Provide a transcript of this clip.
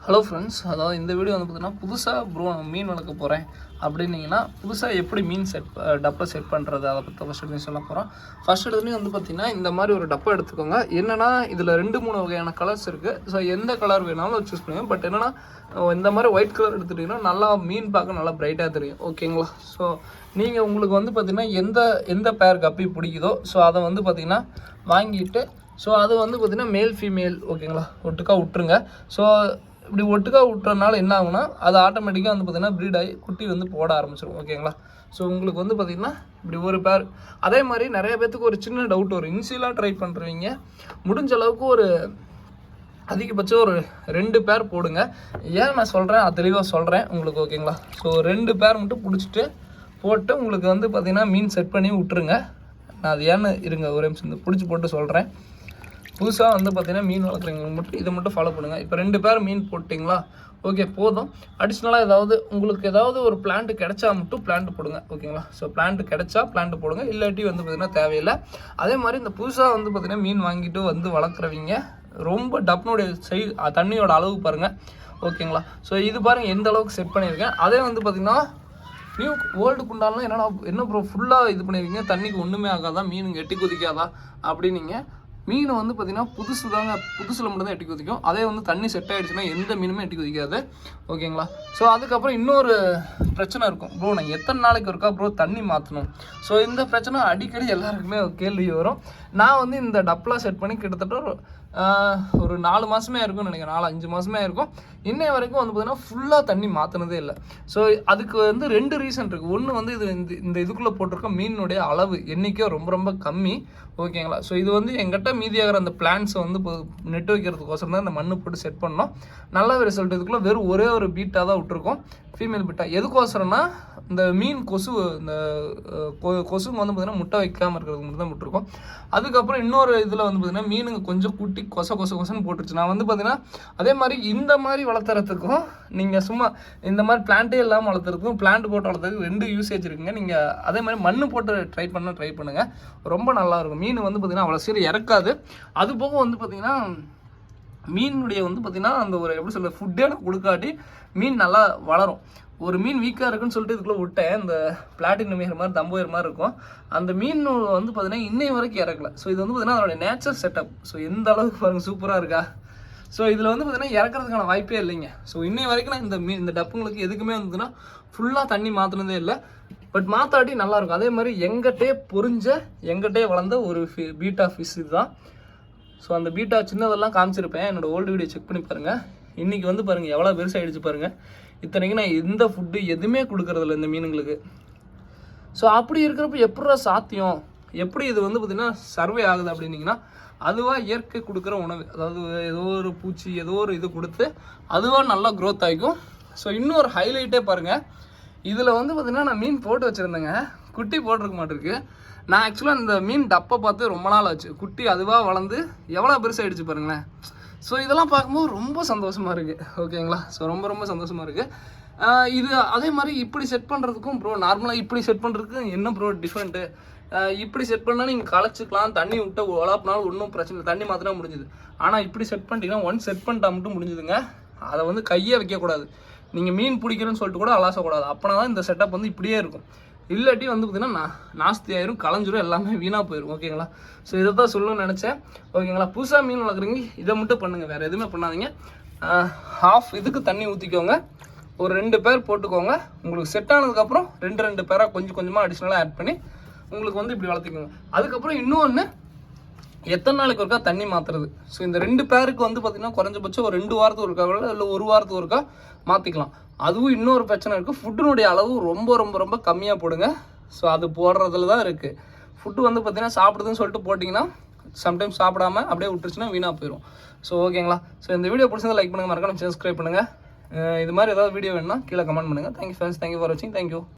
Hello friends, அதாவது இந்த video வந்து பார்த்தீங்கன்னா புதுசாக நான் மீன் வளர்க்க போகிறேன் அப்படின்னீங்கன்னா புதுசாக எப்படி மீன் டப்பை செட் பண்ணுறது அதை பற்றி ஃபஸ்ட் எடுத்து சொல்ல போகிறோம். ஃபஸ்ட் எடுத்துலேயும் வந்து பார்த்திங்கன்னா இந்த மாதிரி ஒரு டப்பை எடுத்துக்கோங்க. என்னென்னா இதில் 2-3 வகையான கலர்ஸ் இருக்குது. ஸோ எந்த கலர் வேணாலும் சூஸ் பண்ணுங்கள். பட் என்னென்னா இந்த மாதிரி ஒயிட் கலர் எடுத்துட்டிங்கன்னா நல்லா மீன் பார்க்க நல்லா பிரைட்டாக தெரியும். ஓகேங்களா? ஸோ நீங்கள் உங்களுக்கு வந்து பார்த்திங்கன்னா எந்த பேர் கப்பி பிடிக்குதோ ஸோ அதை வந்து பார்த்திங்கன்னா வாங்கிட்டு ஸோ அது வந்து பார்த்திங்கன்னா மேல் ஃபீமேல் ஓகேங்களா ஒட்டுக்கா விட்டுருங்க. ஸோ இப்படி ஒட்டுக்கா விட்டுறதுனால என்ன ஆகுனா அது ஆட்டோமேட்டிக்காக வந்து பார்த்திங்கன்னா ப்ரீட் ஆகி குட்டி வந்து போட ஆரம்பிச்சிடும். ஓகேங்களா? ஸோ உங்களுக்கு வந்து பார்த்திங்கன்னா இப்படி ஒரு பேர். அதே மாதிரி நிறைய பேர்த்துக்கு ஒரு சின்ன டவுட் வரும். இனிஷியலாக ட்ரை பண்ணுறவங்க முடிஞ்ச அளவுக்கு ஒரு அதிகபட்சம் ஒரு 2 பேர் போடுங்க. ஏன் நான் சொல்கிறேன் அது தெளிவாக சொல்கிறேன் உங்களுக்கு. ஓகேங்களா? ஸோ 2 பேர் மட்டும் பிடிச்சிட்டு போட்டு உங்களுக்கு வந்து பார்த்திங்கன்னா மீன் செட் பண்ணி விட்டுருங்க. நான் அது ஏன்னு இருங்க ஒரு நிமிஷம் பிடிச்சி போட்டு சொல்கிறேன். புதுசாக வந்து பார்த்திங்கன்னா மீன் வளர்க்குறவங்க மட்டும் இதை மட்டும் ஃபாலோ பண்ணுங்கள். இப்போ 2 பேர் மீன் போட்டிங்களா? ஓகே போதும். அடிஷ்னலாக உங்களுக்கு ஏதாவது ஒரு பிளான்ட்டு கிடைச்சா மட்டும் பிளான்ட்டு போடுங்க. ஓகேங்களா? ஸோ பிளான்ட்டு கிடைச்சா பிளான்ட்டு போடுங்க, இல்லாட்டி வந்து பார்த்திங்கன்னா தேவையில்லை. அதே மாதிரி இந்த புதுசாக வந்து பார்த்திங்கன்னா மீன் வாங்கிட்டு வந்து வளர்க்குறவங்க ரொம்ப டப்னுடைய தண்ணியோட அளவு பாருங்கள். ஓகேங்களா? ஸோ இது பாருங்கள் எந்த அளவுக்கு செட் பண்ணியிருக்கேன். அதே வந்து பார்த்திங்கன்னா நியூ ஓல்டு குண்டாலாம் என்ன ப்ரோ ஃபுல்லாக இது பண்ணியிருக்கீங்க, தண்ணிக்கு ஒன்றுமே ஆகாதா, மீனுங்க எட்டி குதிக்காதா அப்படின்னீங்க. மீன் வந்து பார்த்திங்கன்னா புதுசில் மட்டும்தான் எட்டி குதிக்கும். அதே வந்து தண்ணி செட் ஆகிடுச்சுன்னா எந்த மீனுமே எட்டி குதிக்காது. ஓகேங்களா? ஸோ அதுக்கப்புறம் இன்னொரு பிரச்சனை இருக்கும். ப்ரோ நான் எத்தனை நாளைக்கு இருக்கா ப்ரோ தண்ணி மாற்றணும்? ஸோ இந்த பிரச்சனை அடிக்கடி எல்லாருக்குமே கேள்வி வரும். நான் வந்து இந்த டப்லாம் செட் பண்ணி கிட்டத்தட்ட ஒரு 4 மாதமே இருக்கும்னு நினைக்கிறேன். 4-5 மாதமே இருக்கும். இன்னைய வரைக்கும் வந்து பார்த்திங்கன்னா ஃபுல்லாக தண்ணி மாற்றினதே இல்லை. ஸோ அதுக்கு வந்து 2 ரீசன் இருக்குது. ஒன்று வந்து இந்த இதுக்குள்ளே போட்டிருக்க மீனுடைய அளவு எண்ணிக்கை ரொம்ப ரொம்ப கம்மி. ஓகேங்களா? ஸோ இது வந்து எங்கிட்ட மீதியாகிற அந்த பிளான்ஸை வந்து நெட் வைக்கிறதுக்கோசரம் தான் இந்த மண்ணு போட்டு செட் பண்ணோம். நல்ல ரிசல்ட். இதுக்குள்ளே வெறும் ஒரே ஒரு பீட்டாக தான் விட்டுருக்கோம், ஃபீமேல் பீட்டா. எதுக்கோசரம்னா இந்த மீன் இந்த கொசுங்க வந்து பார்த்திங்கன்னா முட்டை வைக்காமல் இருக்கிறதுக்கு மட்டும் தான் விட்டுருக்கோம். அதுக்கப்புறம் இன்னொரு இதில் வந்து பார்த்திங்கன்னா மீனுங்க கொஞ்சம் குட்டி கொசன்னு போட்டுருச்சு. நான் வந்து பார்த்திங்கன்னா அதே மாதிரி இந்த மாதிரி வளர்த்துறதுக்கும் நீங்கள் சும்மா இந்த மாதிரி பிளான்ட்டே இல்லாமல் வளர்த்துறதுக்கும் பிளான்ட் போட்டு வளர்த்துறதுக்கு 2 யூசேஜ் இருக்குங்க. நீங்கள் அதே மாதிரி மண் போட்டு ட்ரை பண்ணுங்கள். ரொம்ப நல்லாயிருக்கும். மீன் வந்து பார்த்திங்கன்னா அவ்வளோ சீரம் இறக்காது. அது போக வந்து பார்த்திங்கன்னா மீனுடைய வந்து பார்த்திங்கன்னா அந்த ஒரு எப்படி சொல்ல ஃபுட்டே எனக்கு கொடுக்காட்டி மீன் நல்லா வளரும். ஒரு மீன் வீக்காக இருக்குன்னு சொல்லிட்டு இதுக்குள்ளே விட்டேன். இந்த பிளாட்டினம் ஏர் மாதிரி தம்போயர் மாதிரி இருக்கும். அந்த மீன் வந்து பார்த்திங்கன்னா இன்னைய வரைக்கும் இறக்கல. ஸோ இது வந்து பார்த்திங்கன்னா அதோடைய நேச்சர் செட்டப். ஸோ எந்த அளவுக்கு பாருங்கள் சூப்பராக இருக்கா? ஸோ இதில் வந்து பார்த்திங்கன்னா இறக்குறதுக்கான வாய்ப்பே இல்லைங்க. ஸோ இன்னைய வரைக்கும் நான் இந்த டப்புங்களுக்கு எதுக்குமே வந்துன்னா ஃபுல்லாக தண்ணி மாற்றினதே இல்லை. பட் மாற்றாட்டி நல்லாயிருக்கும். அதே மாதிரி எங்கிட்டே வளர்ந்த ஒரு பீட்டா ஃபிஷ் இதுதான். ஸோ அந்த பீட்டா சின்னதெல்லாம் காமிச்சிருப்பேன். என்னோடய ஓல்டு வீடியோ செக் பண்ணி பாருங்கள். இன்றைக்கி வந்து பாருங்கள் எவ்வளோ பெருசாகிடுச்சு பாருங்கள். இத்தனைக்கு நான் எந்த ஃபுட்டு எதுவுமே கொடுக்குறதில்ல இந்த மீனுங்களுக்கு. ஸோ அப்படி இருக்கிறப்ப எப்படா சாத்தியம், எப்படி இது வந்து பார்த்திங்கன்னா சர்வே ஆகுது அப்படின்னிங்கன்னா அதுவாக இயற்கை கொடுக்குற உணவு. அதாவது ஏதோ ஒரு பூச்சி ஏதோ ஒரு இது கொடுத்து அதுவாக நல்லா க்ரோத் ஆகிக்கும். ஸோ இன்னொரு ஹைலைட்டே பாருங்கள். இதில் வந்து பார்த்திங்கன்னா நான் மீன் போட்டு வச்சுருந்தேங்க, குட்டி போட்டிருக்க மாட்டிருக்கு. நான் ஆக்சுவலாக இந்த மீன் டப்பை பார்த்து ரொம்ப நாள் ஆச்சு. குட்டி அதுவாக வளர்ந்து எவ்வளோ பெருசாகிடுச்சு பாருங்களேன். ஸோ இதெல்லாம் பார்க்கும்போது ரொம்ப சந்தோஷமாக இருக்குது. ஓகேங்களா? ஸோ ரொம்ப ரொம்ப சந்தோஷமாக இருக்குது. இது அதே மாதிரி இப்படி செட் பண்ணுறதுக்கும் ப்ரோ நார்மலாக இப்படி செட் பண்ணுறதுக்கும் என்ன ப்ரோ டிஃப்ரெண்ட்டு? இப்படி செட் பண்ணால் நீங்கள் களைச்சிக்கலாம், தண்ணி விட்டு உழப்பினாலும் ஒன்றும் பிரச்சனை இல்லை, தண்ணி மாத்திரம் முடிஞ்சுது. ஆனால் இப்படி செட் பண்ணிட்டீங்கன்னா ஒன்ஸ் செட் பண்ணிட்டா மட்டும் முடிஞ்சுதுங்க. அதை வந்து கையே வைக்கக்கூடாது. நீங்கள் மீன் பிடிக்கிறேன்னு சொல்லிட்டு கூட அலாசக்கூடாது. அப்போனா தான் இந்த செட்டப் வந்து இப்படியே இருக்கும். இல்லாட்டி வந்து பார்த்திங்கன்னா நாஸ்தி ஆயிரும், களைஞ்சிரும், எல்லாமே வீணாக போயிடும். ஓகேங்களா? ஸோ இதை தான் சொல்லணும்னு நினச்சேன். ஓகேங்களா? புதுசாக மீன் வளர்க்குறீங்க இதை மட்டும் பண்ணுங்கள், வேறு எதுவுமே பண்ணாதீங்க. ஹாஃப் இதுக்கு தண்ணி ஊற்றிக்கோங்க, ஒரு 2 பேர் போட்டுக்கோங்க. உங்களுக்கு செட் ஆனதுக்கப்புறம் 2 பேராக கொஞ்சமாக அடிஷ்னலாக ஆட் பண்ணி உங்களுக்கு வந்து இப்படி வளர்த்திக்கோங்க. அதுக்கப்புறம் இன்னொன்று எத்தனை நாளைக்கு ஒருக்கா தண்ணி மாற்றுறது. ஸோ இந்த 2 பேருக்கு வந்து பார்த்திங்கன்னா குறைஞ்சபட்சம் ஒரு 2 வாரத்துக்கு ஒருக்கா இல்லை 1 வாரத்துக்கு ஒருக்கா மாற்றிக்கலாம். அதுவும் இன்னொரு பிரச்சனை இருக்குது. ஃபுட்டினுடைய அளவு ரொம்ப ரொம்ப ரொம்ப கம்மியாக போடுங்க. ஸோ அது போடுறதுல தான் இருக்குது. ஃபுட்டு வந்து பார்த்திங்கன்னா சாப்பிடுதுன்னு சொல்லிட்டு போட்டிங்கன்னா சம்டைம்ஸ் சாப்பிடாமல் அப்படியே விட்டுருச்சுன்னா வீணாக போயிடும். ஸோ ஓகேங்களா? ஸோ இந்த வீடியோ பிடிச்சதை லைக் பண்ணுங்கள், மறக்காம சப்ஸ்கிரைப் பண்ணுங்கள். இது மாதிரி ஏதாவது வீடியோ வேணுன்னா கீழே கமெண்ட் பண்ணுங்கள். தேங்க்யூ ஃப்ரெண்ட்ஸ், தேங்க்யூ ஃபார் வாட்சிங். தேங்க்யூ.